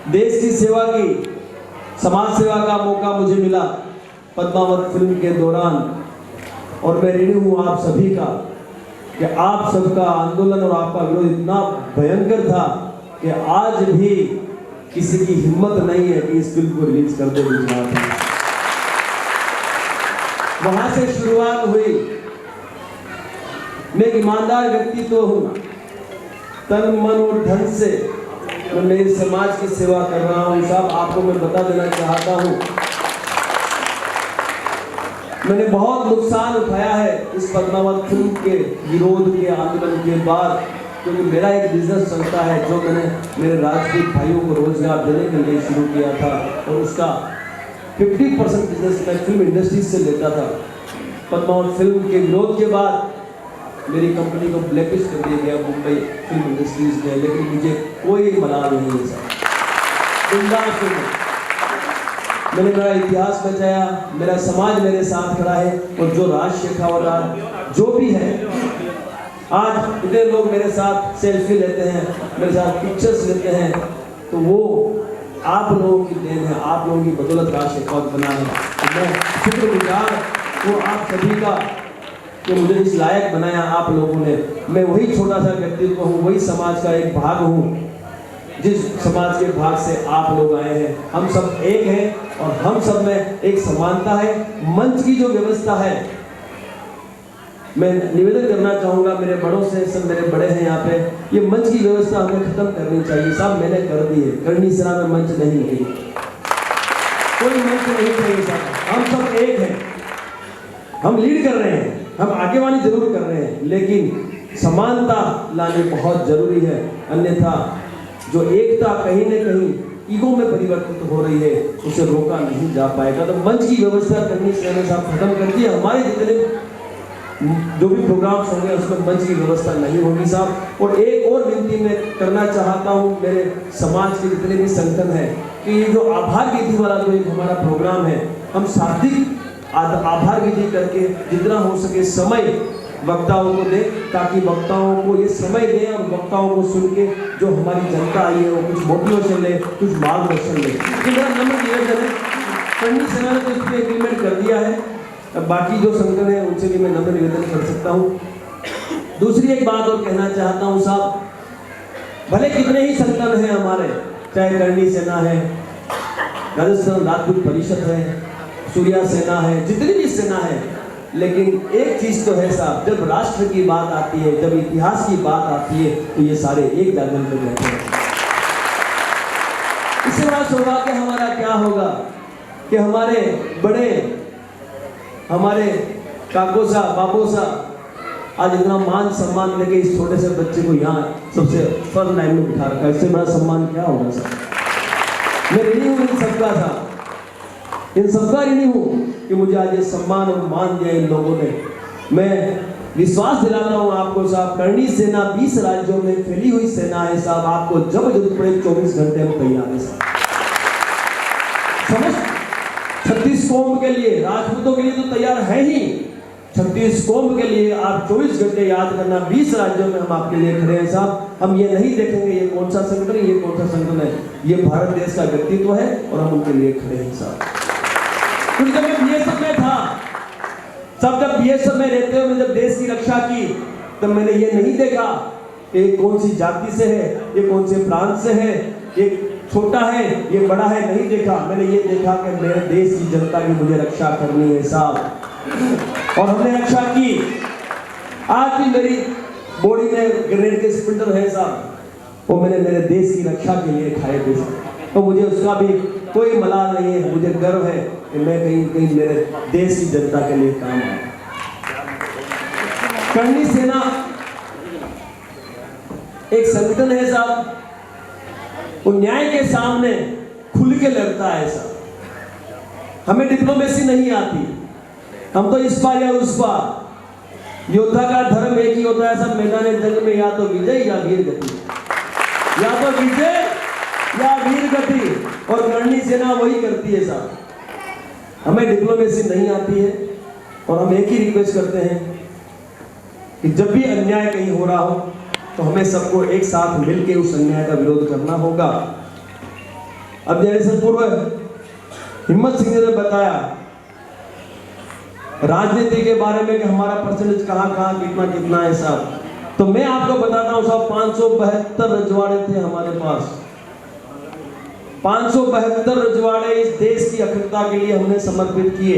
देश की सेवा की, समाज सेवा का मौका मुझे मिला पद्मावत फिल्म के दौरान, और मैं ऋणी हूँ आप सभी का कि आप सबका आंदोलन और आपका विरोध इतना भयंकर था कि आज भी किसी की हिम्मत नहीं है कि इस फिल्म को रिलीज कर दे गुजरात में। वहां से शुरुआत हुई। मैं एक ईमानदार व्यक्ति तो हूं, तन मन और धन से मैं मेरे समाज की सेवा कर रहा हूं। साहब आपको मैं बता देना चाहता हूं, मैंने बहुत नुकसान उठाया है इस पद्मावत फिल्म के विरोध के आंदोलन के बाद, क्योंकि मेरा एक बिजनेस चलता है जो मैंने मेरे राजपूत भाइयों को रोजगार देने के लिए शुरू किया था, और उसका 50% बिजनेस मैं फिल्म इंडस्ट्री से लेता था। पद्मावत फिल्म के विरोध के बाद मेरी कंपनी को ब्लैकलिस्ट कर दिया गया मुंबई फिल्म इंडस्ट्रीज में, लेकिन मुझे कोई मलाल नहीं है सर। मैंने मेरा इतिहास बचाया, मेरा समाज मेरे साथ खड़ा है, और जो राज शेखावत जो भी है, आज इतने लोग मेरे साथ सेल्फी लेते हैं, मेरे साथ पिक्चर्स लेते हैं, तो वो आप लोगों की देन है, आप लोगों की बदौलत राज शेखावत बना है। तो मैं शुक्रगुजार वो आप सभी का कि मुझे इस लायक बनाया आप लोगों ने। मैं वही छोटा सा व्यक्तित्व हूँ, वही समाज का एक भाग हूँ, जिस समाज के भाग से आप लोग आए हैं। हम सब एक हैं और हम सब में एक समानता है। मंच की जो व्यवस्था है, मैं निवेदन करना चाहूंगा मेरे बड़ों से, सब मेरे बड़े हैं यहाँ पे, ये मंच की व्यवस्था हमें खत्म करनी चाहिए। साहब मैंने कर दी है, करनी सेना में मंच नहीं है, कोई मंच नहीं चाहिए साहब। हम सब एक हैं, हम लीड कर रहे हैं, हम आगे वाली जरूर कर रहे हैं, लेकिन समानता लानी बहुत जरूरी है। अन्यथा जो एकता कहीं न कहीं ईगो में परिवर्तित हो रही है, उसे रोका नहीं जा पाएगा। तो मंच की व्यवस्था करनी सेना साहब खत्म कर दी। हमारे जितने जो भी प्रोग्राम्स होंगे उसमें मंच की व्यवस्था नहीं होगी साहब। और एक और विनती मैं करना चाहता हूँ मेरे समाज के जितने भी संगठन हैं कि ये जो आभार विधि वाला जो एक हमारा प्रोग्राम है, हम शाब्दिक आभार विधि करके जितना हो सके समय वक्ताओं को दे, ताकि वक्ताओं को ये समय दें और वक्ताओं को सुन के जो हमारी जनता आई है वो कुछ मोटिवेशन ले, कुछ मार्गदर्शन ले। मेरा नम्र निवेदन है, करनी सेना ने तो इस पर एग्रीमेंट कर दिया है, बाकी जो संगठन है उनसे भी मैं नम्र निवेदन कर सकता हूँ। दूसरी एक बात और कहना चाहता हूँ साहब, भले कितने ही संगठन हैं हमारे, चाहे करनी सेना है, राजस्थान राजपूत परिषद है, सूर्या सेना है, जितनी भी सेना है, लेकिन एक चीज तो है साहब, जब राष्ट्र की बात आती है, जब इतिहास की बात आती है, तो ये सारे एक जागरण पर रहते हैं। इससे बड़ा सौभाग्य हमारा क्या होगा कि हमारे बड़े, हमारे काको साहब, बाबू साहब आज इतना मान सम्मान लेके इस छोटे से बच्चे को यहाँ सबसे फर्स्ट लाइन में बिठा रखा। इससे बड़ा सम्मान क्या होगा साहब। मैं ऋणी हूँ इन सबका था, इन सबका ऋणी हूँ कि मुझे आज ये सम्मान और मान दिया इन लोगों ने। मैं विश्वास दिलाता हूँ आपको साहब, करनी सेना 20 राज्यों में फैली हुई सेना है साहब। आपको जब जरूरत पड़े 24 घंटे हम तैयार हैं साहब। समझ 36 कौम के लिए, राजपूतों के लिए तो तैयार है ही, 36 कौम के लिए आप 24 घंटे याद करना, 20 राज्यों में हम आपके लिए खड़े हैं साहब। हम ये नहीं देखेंगे ये कौन सा संगठन है, ये कौन सा संगठन है, ये भारत देश का व्यक्तित्व है और हम उनके लिए खड़े हैं साहब। क्योंकि जब मैं बीएसएफ में था, सब जब बीएसएफ में रहते हुए जब देश की रक्षा की, तब मैंने ये नहीं देखा कि कौन सी जाति से है, ये कौन से प्रांत से है, ये छोटा है, ये बड़ा है, नहीं देखा। मैंने ये देखा कि मेरे देश की जनता की मुझे रक्षा करनी है साहब, और हमने रक्षा की। आज भी मेरी बॉडी में ग्रेनेड के स्प्लिंटर है साहब, वो मैंने मेरे देश की रक्षा के लिए खाए थे साहब। तो मुझे उसका भी कोई मलाल नहीं है, मुझे गर्व है कि मैं कहीं कहीं मेरे देश की जनता के लिए काम आया। करनी सेना एक संगठन है साहब, वो न्याय के सामने खुल के लड़ता है साहब। हमें डिप्लोमेसी नहीं आती, हम तो इस पार या उस पार। योद्धा का धर्म एक ही होता है सब मैदान जंग में, या तो विजय या वीर गति, या तो विजय या वीर गति, और करनी सेना वही करती है साहब। हमें डिप्लोमेसी नहीं आती है, और हम एक ही रिक्वेस्ट करते हैं कि जब भी अन्याय कहीं हो रहा हो तो हमें सबको एक साथ मिलकर उस अन्याय का विरोध करना होगा। अब जैसे पूर्व हिम्मत सिंह ने बताया राजनीति के बारे में कि हमारा परसेंटेज कहाँ कहाँ कितना कितना है साहब, तो मैं आपको बताता हूँ साहब 572 रजवाड़े थे हमारे पास। 572 रजवाड़े इस देश की अखंडता के लिए हमने समर्पित किए।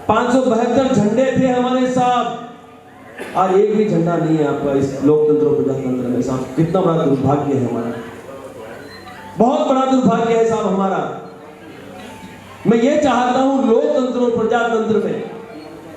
572 झंडे थे हमारे साथ। आज एक भी झंडा नहीं है आपका इस लोकतंत्र और प्रजातंत्र में साहब। कितना बड़ा दुर्भाग्य है हमारा, बहुत बड़ा दुर्भाग्य है साहब हमारा। मैं ये चाहता हूं लोकतंत्र और प्रजातंत्र में,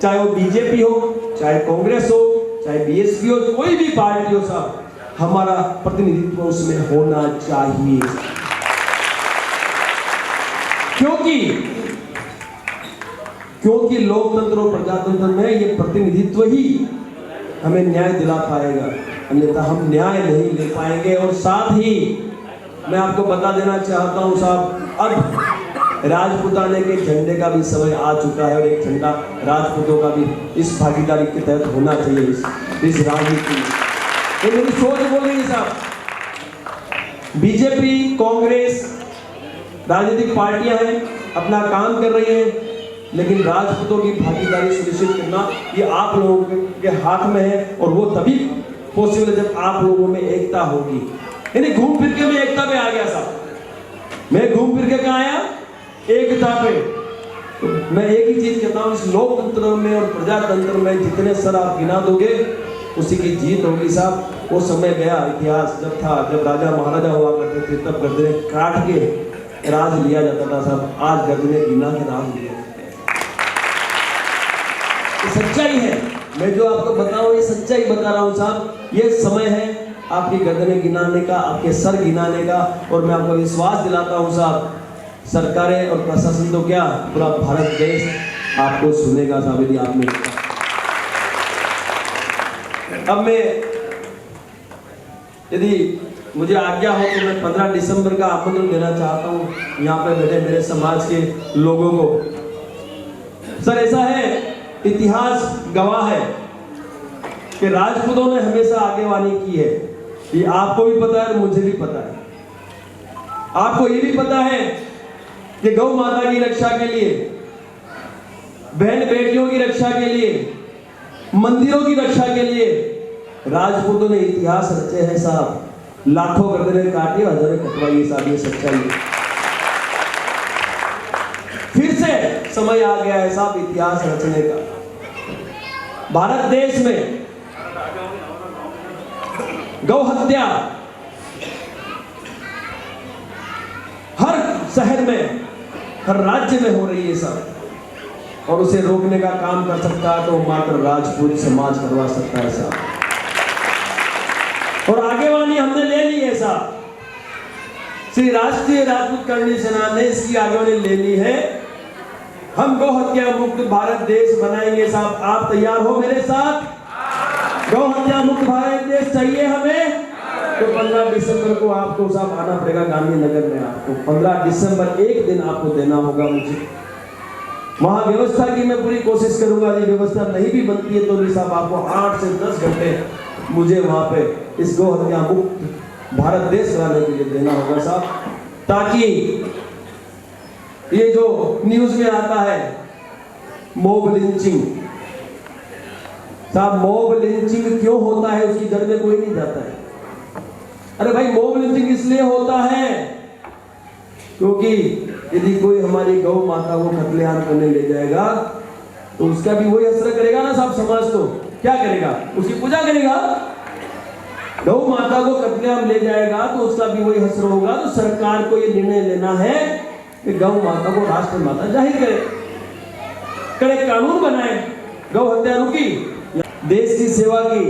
चाहे वो बीजेपी हो, चाहे कांग्रेस हो, चाहे बीएसपी हो, कोई भी पार्टी हो साहब, हमारा प्रतिनिधित्व उसमें होना चाहिए। क्योंकि लोकतंत्र और प्रजातंत्र में ये प्रतिनिधित्व ही हमें न्याय दिला पाएगा, अन्यथा हम न्याय नहीं ले पाएंगे। और साथ ही मैं आपको बता देना चाहता हूं साहब, अब राजपूताने के झंडे का भी समय आ चुका है और एक झंडा राजपूतों का भी इस भागीदारी के तहत होना चाहिए इस राजनीति में। ये मेरी सोच बोल रही है साहब। बीजेपी, कांग्रेस राजनीतिक पार्टियां हैं, अपना काम कर रही हैं, लेकिन राजपूतों की भागीदारी सुनिश्चित करना ये आप लोगों के हाथ में है। और वो तभी पॉसिबल है जब आप लोगों में एकता होगी। यानी घूम फिर के मैं एकता पे आ गया साहब। मैं घूम फिर के कहाँ आया? एकता पे। तो मैं एक ही चीज कहता हूँ, इस लोकतंत्र में और प्रजातंत्र में जितने सर आप गिना दोगे उसी की जीत होगी साहब। वो समय गया, इतिहास जब था, जब राजा महाराजा हुआ करते थे, तब गर्दने काट के राज लिया जाता था साहब। आज गर्दने गिना के राज लिया जाता है। ये सच्चाई है। मैं जो आपको बताऊं ये सच्चाई बता रहा हूं साहब। ये समय है आपकी गर्दनें गिनाने का, आपके सर गिनाने का। और मैं आपको विश्वास दिलाता हूं साहब, सरकारें और प्रशासन तो क्या, पूरा भारत देश आपको सुनेगा साहब यदि आपने। अब मैं, यदि मुझे आज्ञा हो तो मैं 15 दिसंबर का आमंत्रण देना चाहता हूं यहाँ पे बैठे मेरे समाज के लोगों को। सर ऐसा है, इतिहास गवाह है कि राजपूतों ने हमेशा आगेवानी की है। ये आपको भी पता है, मुझे भी पता है। आपको ये भी पता है कि गौ माता की रक्षा के लिए, बहन बेटियों की रक्षा के लिए, मंदिरों की रक्षा के लिए राजपूतों ने इतिहास रचे हैं साहब। लाखों गर्दनें काटी, हजारों कटवाई साहब। ये सच्चाई है। फिर से समय आ गया है साहब इतिहास रचने का। भारत देश में गौ हत्या हर शहर में, हर राज्य में हो रही है साहब। और उसे रोकने का काम कर सकता है तो मात्र राजपूत समाज करवा सकता है साहब। और आगेवानी हमने ले ली है साहब। श्री राष्ट्रीय राजपूत करणी सेना ने इसकी आगेवानी ले ली है। हम गौ हत्या मुक्त भारत देश बनाएंगे साहब। आप तैयार हो मेरे साथ? गौ हत्या मुक्त भारत देश चाहिए हमें। तो 15 दिसंबर को आपको साहब आना पड़ेगा गांधीनगर में। आपको 15 दिसंबर एक दिन आपको देना होगा मुझे। वहां व्यवस्था की मैं पूरी कोशिश करूंगा। यदि व्यवस्था नहीं भी बनती है तो भी साहब आपको 8 से 10 घंटे मुझे वहां पे इस गौ हत्या मुक्त भारत देश बनाने के लिए देना होगा साहब। ताकि ये जो न्यूज में आता है मॉब लिंचिंग साहब, मॉब लिंचिंग क्यों होता है उसकी जड़ में कोई नहीं जाता है। अरे भाई, मॉब लिंचिंग इसलिए होता है क्योंकि यदि कोई हमारी गौ माता को कत्लेआम करने ले जाएगा तो उसका भी वही असर करेगा ना साहब। समाज तो क्या करेगा? उसकी पूजा करेगा। गौ माता को कत्लेआम ले जाएगा तो उसका भी वही असर होगा। तो सरकार को यह निर्णय लेना है कि गौ माता को राष्ट्र माता जाहिर करे, कानून बनाए, गौ हत्या रुकी। देश की सेवा की,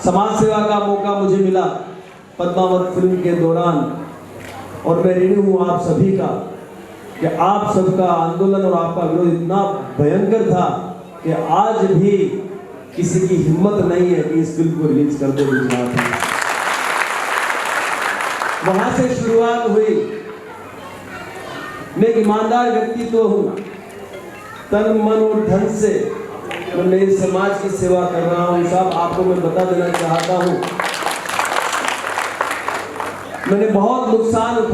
समाज सेवा का मौका मुझे मिला पद्मावत फिल्म के दौरान। और मैं ऋणी हूं आप सभी का कि आप सबका आंदोलन और आपका विरोध इतना भयंकर था कि आज भी किसी की हिम्मत नहीं है कि इस फिल्म को रिलीज कर दे गुजरात में। वहां से शुरुआत हुई। मैं एक ईमानदार व्यक्ति तो हूं, तन मन और धन से मैं मेरे समाज की सेवा कर रहा हूं साहब। आपको मैं बता देना चाहता हूं, मैंने बहुत नुकसान उठाया।